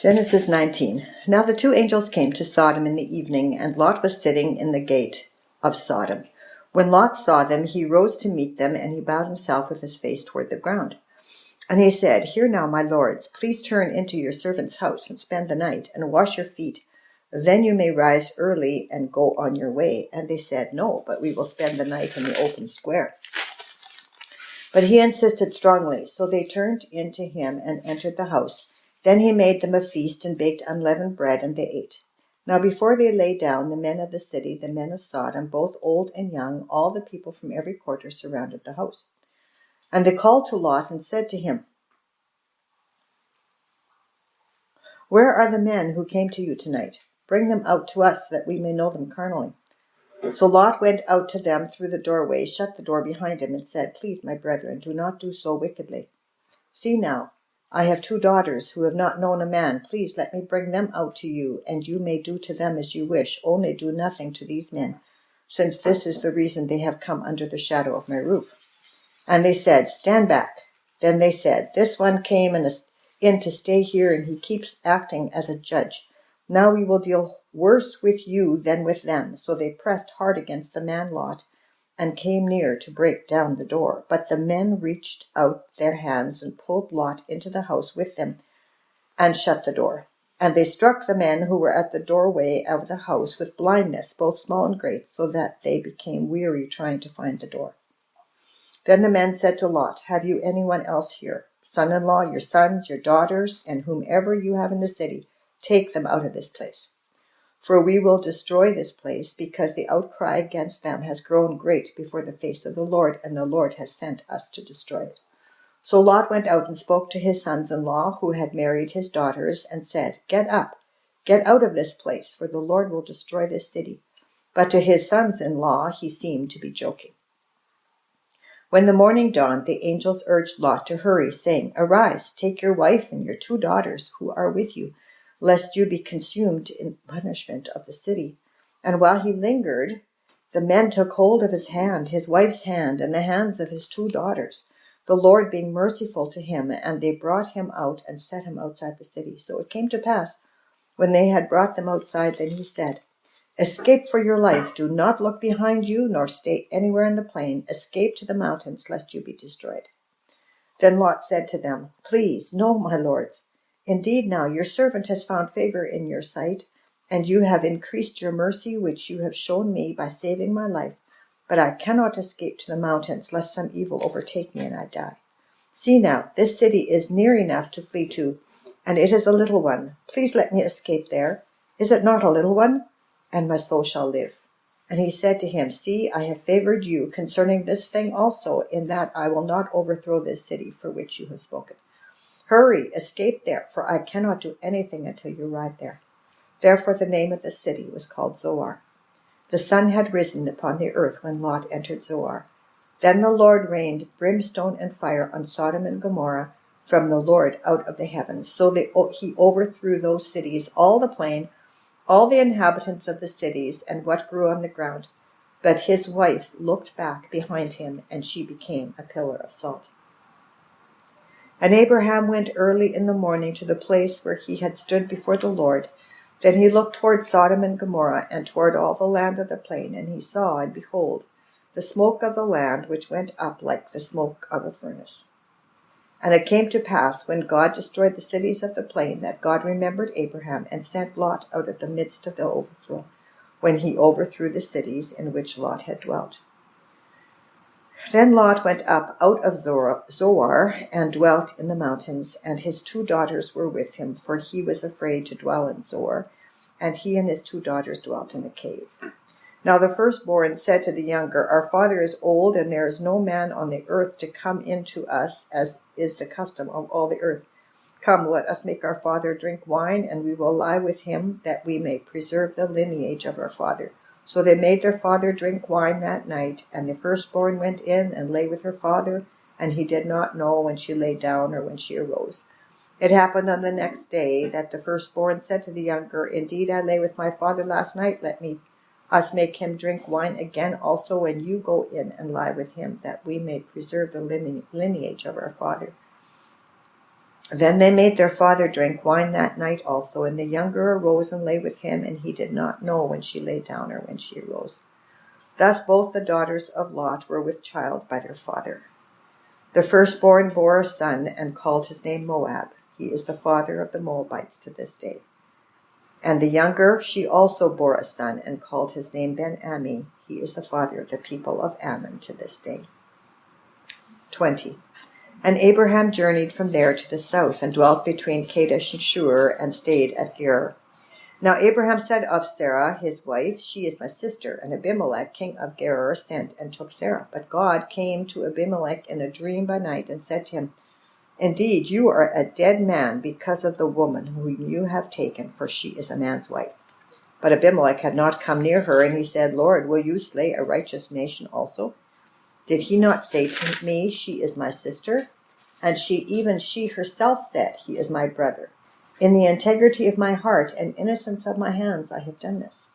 Genesis 19. Now the two angels came to Sodom in the evening, and Lot was sitting in the gate of Sodom. When Lot saw them, he rose to meet them, and he bowed himself with his face toward the ground. And he said, Hear now, my lords, please turn into your servant's house and spend the night, and wash your feet. Then you may rise early and go on your way. And they said, No, but we will spend the night in the open square. But he insisted strongly, so they turned into him and entered the house. Then he made them a feast and baked unleavened bread, and they ate. Now before they lay down, the men of the city, the men of Sodom, both old and young, all the people from every quarter surrounded the house. And they called to Lot and said to him, Where are the men who came to you tonight? Bring them out to us, that we may know them carnally. So Lot went out to them through the doorway, shut the door behind him, and said, Please, my brethren, do not do so wickedly. See now, I have 2 daughters who have not known a man. Please let me bring them out to you, and you may do to them as you wish. Only do nothing to these men, since this is the reason they have come under the shadow of my roof. And they said, Stand back. Then they said, This one came in to stay here, and he keeps acting as a judge. Now we will deal worse with you than with them. So they pressed hard against the man Lot, and came near to break down the door. But the men reached out their hands and pulled Lot into the house with them and shut the door. And they struck the men who were at the doorway of the house with blindness, both small and great, so that they became weary trying to find the door. Then the men said to Lot, Have you anyone else here? Son-in-law, your sons, your daughters, and whomever you have in the city, take them out of this place. For we will destroy this place, because the outcry against them has grown great before the face of the Lord, and the Lord has sent us to destroy it. So Lot went out and spoke to his sons-in-law, who had married his daughters, and said, Get up, get out of this place, for the Lord will destroy this city. But to his sons-in-law he seemed to be joking. When the morning dawned, the angels urged Lot to hurry, saying, Arise, take your wife and your 2 daughters who are with you, lest you be consumed in punishment of the city. And while he lingered, the men took hold of his hand, his wife's hand, and the hands of his 2 daughters, the Lord being merciful to him, and they brought him out and set him outside the city. So it came to pass, when they had brought them outside, then he said, Escape for your life. Do not look behind you, nor stay anywhere in the plain. Escape to the mountains, lest you be destroyed. Then Lot said to them, Please, no, my lords. Indeed now your servant has found favor in your sight, and you have increased your mercy, which you have shown me by saving my life. But I cannot escape to the mountains, lest some evil overtake me and I die. See now, this city is near enough to flee to, and it is a little one. Please let me escape there. Is it not a little one? And my soul shall live. And he said to him, See, I have favored you concerning this thing also, in that I will not overthrow this city for which you have spoken. Hurry, escape there, for I cannot do anything until you arrive there. Therefore the name of the city was called Zoar. The sun had risen upon the earth when Lot entered Zoar. Then the Lord rained brimstone and fire on Sodom and Gomorrah from the Lord out of the heavens. So he overthrew those cities, all the plain, all the inhabitants of the cities, and what grew on the ground. But his wife looked back behind him, and she became a pillar of salt. And Abraham went early in the morning to the place where he had stood before the Lord. Then he looked toward Sodom and Gomorrah, and toward all the land of the plain, and he saw, and behold, the smoke of the land, which went up like the smoke of a furnace. And it came to pass, when God destroyed the cities of the plain, that God remembered Abraham, and sent Lot out of the midst of the overthrow, when he overthrew the cities in which Lot had dwelt. Then Lot went up out of Zoar, and dwelt in the mountains, and his 2 daughters were with him, for he was afraid to dwell in Zoar, and he and his 2 daughters dwelt in a cave. Now the firstborn said to the younger, Our father is old, and there is no man on the earth to come in to us, as is the custom of all the earth. Come, let us make our father drink wine, and we will lie with him, that we may preserve the lineage of our father. So they made their father drink wine that night, and the firstborn went in and lay with her father, and he did not know when she lay down or when she arose. It happened on the next day that the firstborn said to the younger, Indeed, I lay with my father last night. Let us make him drink wine again also when you go in and lie with him, that we may preserve the lineage of our father. Then they made their father drink wine that night also, and the younger arose and lay with him, and he did not know when she lay down or when she arose. Thus both the daughters of Lot were with child by their father. The firstborn bore a son and called his name Moab. He is the father of the Moabites to this day. And the younger, she also bore a son and called his name Ben-Ammi. He is the father of the people of Ammon to this day. 20. And Abraham journeyed from there to the south and dwelt between Kadesh and Shur and stayed at Gerar. Now Abraham said of Sarah, his wife, she is my sister. And Abimelech, king of Gerar, sent and took Sarah. But God came to Abimelech in a dream by night and said to him, Indeed, you are a dead man because of the woman whom you have taken, for she is a man's wife. But Abimelech had not come near her, and he said, Lord, will you slay a righteous nation also? Did he not say to me, she is my sister? And even she herself said, he is my brother. In the integrity of my heart and innocence of my hands I have done this.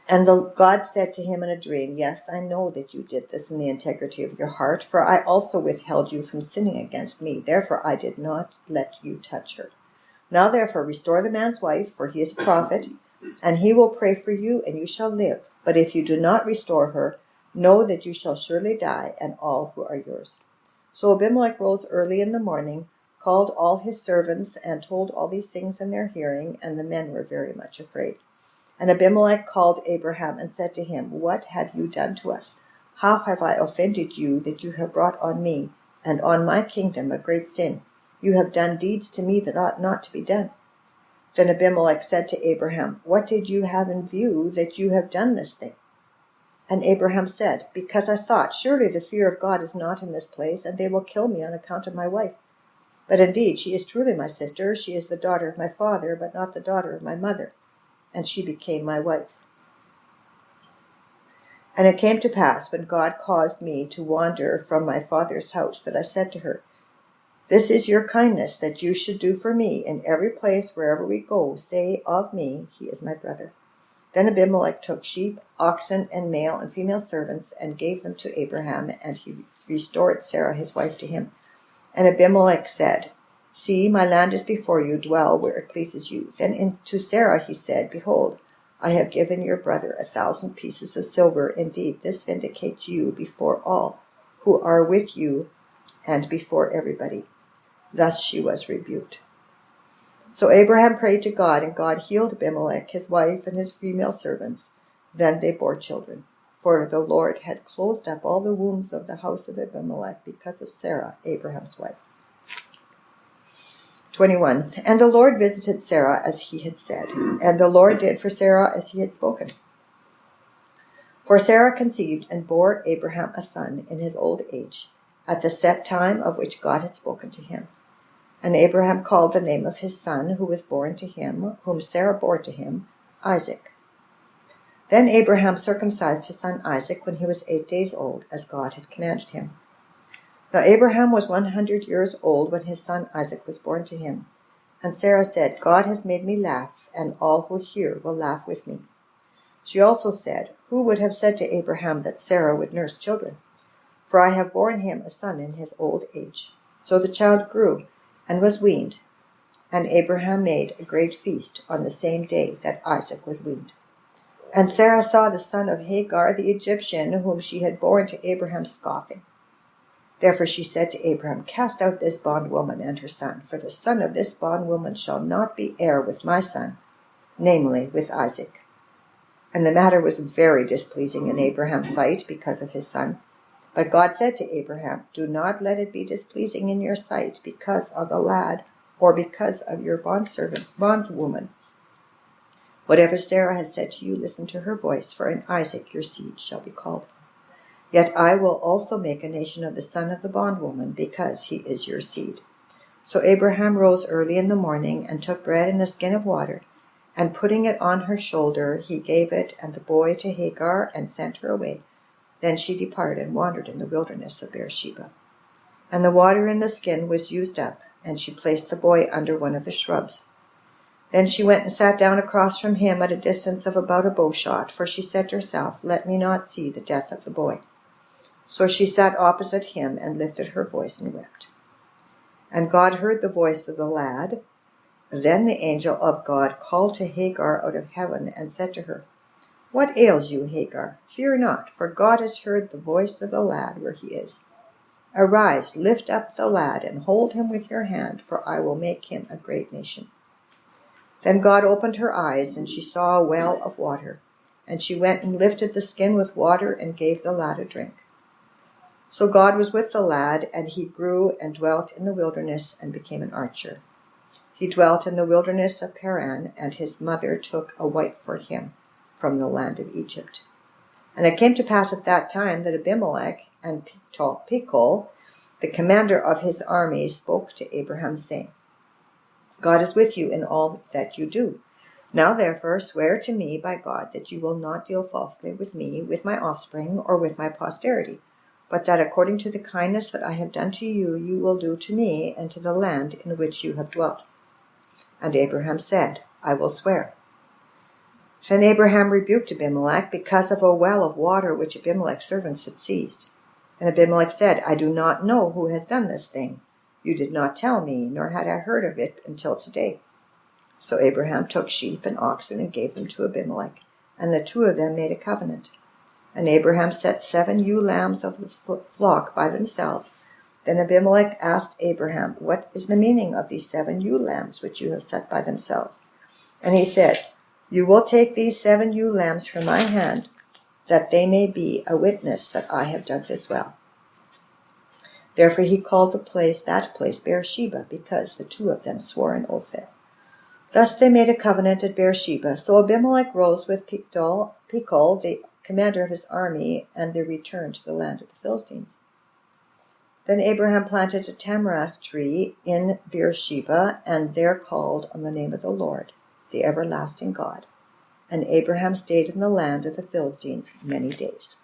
And God said to him in a dream, Yes, I know that you did this in the integrity of your heart, for I also withheld you from sinning against me. Therefore I did not let you touch her. Now therefore restore the man's wife, for he is a prophet, and he will pray for you, and you shall live. But if you do not restore her, know that you shall surely die, and all who are yours. So Abimelech rose early in the morning, called all his servants, and told all these things in their hearing, and the men were very much afraid. And Abimelech called Abraham and said to him, What have you done to us? How have I offended you that you have brought on me and on my kingdom a great sin? You have done deeds to me that ought not to be done. Then Abimelech said to Abraham, What did you have in view that you have done this thing? And Abraham said, Because I thought, surely the fear of God is not in this place, and they will kill me on account of my wife. But indeed she is truly my sister. She is the daughter of my father, but not the daughter of my mother. And she became my wife. And it came to pass, when God caused me to wander from my father's house, that I said to her, This is your kindness, that you should do for me in every place wherever we go. Say of me, he is my brother. Then Abimelech took sheep, oxen, and male and female servants, and gave them to Abraham, and he restored Sarah his wife to him. And Abimelech said, See, my land is before you, dwell where it pleases you. Then to Sarah he said, Behold, I have given your brother 1,000 pieces of silver. Indeed, this vindicates you before all who are with you and before everybody. Thus she was rebuked. So Abraham prayed to God, and God healed Abimelech, his wife, and his female servants. Then they bore children. For the Lord had closed up all the wombs of the house of Abimelech because of Sarah, Abraham's wife. 21. And the Lord visited Sarah as he had said, and the Lord did for Sarah as he had spoken. For Sarah conceived and bore Abraham a son in his old age, at the set time of which God had spoken to him. And Abraham called the name of his son who was born to him, whom Sarah bore to him, Isaac. Then Abraham circumcised his son Isaac when he was 8 days old, as God had commanded him. Now Abraham was 100 years old when his son Isaac was born to him. And Sarah said, God has made me laugh, and all who hear will laugh with me. She also said, Who would have said to Abraham that Sarah would nurse children? For I have borne him a son in his old age. So the child grew, and was weaned. And Abraham made a great feast on the same day that Isaac was weaned. And Sarah saw the son of Hagar the Egyptian, whom she had borne to Abraham, scoffing. Therefore she said to Abraham, Cast out this bondwoman and her son, for the son of this bondwoman shall not be heir with my son, namely with Isaac. And the matter was very displeasing in Abraham's sight because of his son. But God said to Abraham, Do not let it be displeasing in your sight because of the lad, or because of your bondswoman. Whatever Sarah has said to you, listen to her voice, for in Isaac your seed shall be called. Yet I will also make a nation of the son of the bondwoman, because he is your seed. So Abraham rose early in the morning, and took bread and a skin of water, and putting it on her shoulder, he gave it and the boy to Hagar, and sent her away. Then she departed and wandered in the wilderness of Beersheba. And the water in the skin was used up, and she placed the boy under one of the shrubs. Then she went and sat down across from him at a distance of about a bowshot, for she said to herself, Let me not see the death of the boy. So she sat opposite him and lifted her voice and wept. And God heard the voice of the lad. Then the angel of God called to Hagar out of heaven and said to her, What ails you, Hagar? Fear not, for God has heard the voice of the lad where he is. Arise, lift up the lad, and hold him with your hand, for I will make him a great nation. Then God opened her eyes, and she saw a well of water. And she went and lifted the skin with water and gave the lad a drink. So God was with the lad, and he grew and dwelt in the wilderness and became an archer. He dwelt in the wilderness of Paran, and his mother took a wife for him from the land of Egypt. And it came to pass at that time that Abimelech and Phicol, the commander of his army, spoke to Abraham, saying, God is with you in all that you do. Now therefore swear to me by God that you will not deal falsely with me, with my offspring, or with my posterity, but that according to the kindness that I have done to you, you will do to me and to the land in which you have dwelt. And Abraham said, I will swear. Then Abraham rebuked Abimelech because of a well of water which Abimelech's servants had seized. And Abimelech said, I do not know who has done this thing. You did not tell me, nor had I heard of it until today. So Abraham took sheep and oxen and gave them to Abimelech, and the two of them made a covenant. And Abraham set 7 ewe lambs of the flock by themselves. Then Abimelech asked Abraham, What is the meaning of these 7 ewe lambs which you have set by themselves? And he said, You will take these 7 ewe lambs from my hand, that they may be a witness that I have dug this well. Therefore he called that place Beersheba, because the two of them swore an oath there. Thus they made a covenant at Beersheba. So Abimelech rose with Phicol, the commander of his army, and they returned to the land of the Philistines. Then Abraham planted a tamarack tree in Beersheba, and there called on the name of the Lord, the everlasting God. And Abraham stayed in the land of the Philistines many days.